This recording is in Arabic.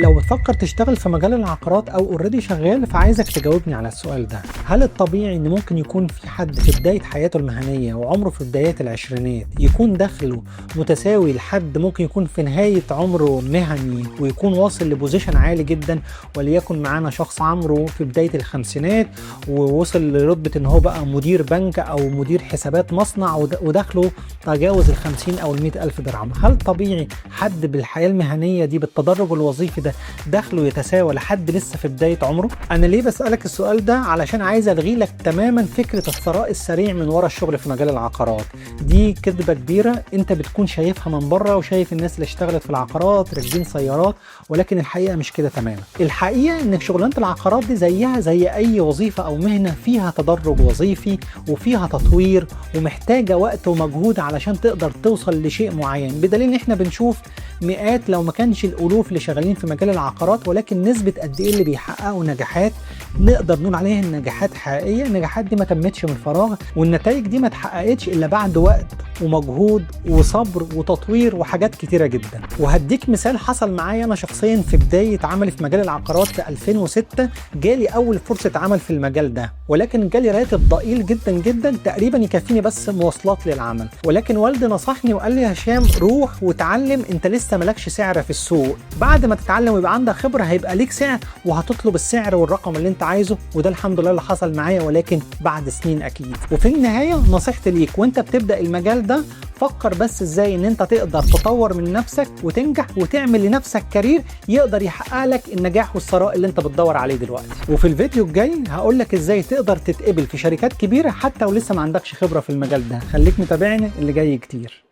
لو بتفكر تشتغل في مجال العقارات او اوريدي شغال، فعايزك تجاوبني على السؤال ده. هل الطبيعي ان ممكن يكون في حد في بداية حياته المهنية وعمره في بدايات العشرينات يكون دخله متساوي لحد ممكن يكون في نهاية عمره مهني ويكون واصل لبوزيشن عالي جدا؟ وليكن معانا شخص عمره في بداية الخمسينات ووصل لرتبة ان هو بقى مدير بنك او مدير حسابات مصنع ودخله تجاوز ال50 او ال100,000 درهم. هل طبيعي حد بالحياة المهنية دي بالتدرج الوظيفي ده دخله يتساوى لحد لسه في بداية عمره؟ انا ليه بسألك السؤال ده؟ علشان عايز الغي لك تماما فكرة الثراء السريع من ورا الشغل في مجال العقارات. دي كذبة كبيرة انت بتكون شايفها من بره وشايف الناس اللي اشتغلت في العقارات راكبين سيارات، ولكن الحقيقة مش كده تماما. الحقيقة ان شغلانة العقارات دي زيها زي اي وظيفة او مهنة فيها تدرج وظيفي وفيها تطوير ومحتاجة وقت ومجهود علشان تقدر توصل لشيء معين، بدليل ان احنا بنشوف مئات لو ما كانش الالوف اللي شغالين في مجال العقارات، ولكن نسبة قد ايه اللي بيحققوا نجاحات نقدر نقول عليها النجاحات حقيقية. النجاحات دي ما تمتش من فراغ، والنتائج دي ما اتحققتش الا بعد وقت ومجهود وصبر وتطوير وحاجات كتيرة جدا. وهديك مثال حصل معايا انا شخصيا في بداية عملي في مجال العقارات في 2006. جالي اول فرصة عمل في المجال ده، ولكن جالي راتب ضئيل جدا جدا تقريبا يكفيني بس مواصلات للعمل، ولكن والدي نصحني وقال لي يا هشام روح وتعلم، انت لسه مالكش سعر في السوق، بعد ما تتعلم ويبقى عندك خبرة هيبقى ليك سعر وهتطلب السعر والرقم اللي انت عايزه. وده الحمد لله اللي حصل معايا، ولكن بعد سنين اكيد. وفي النهاية نصيحتي ليك وانت بتبدأ المجال ده، فكر بس ازاي ان انت تقدر تطور من نفسك وتنجح وتعمل لنفسك كارير يقدر يحقق لك النجاح والثراء اللي انت بتدور عليه دلوقتي. وفي الفيديو الجاي هقول لك ازاي تقدر تتقبل في شركات كبيرة حتى ولسه ما عندكش خبرة في المجال ده. خليك متابعني، اللي جاي كتير.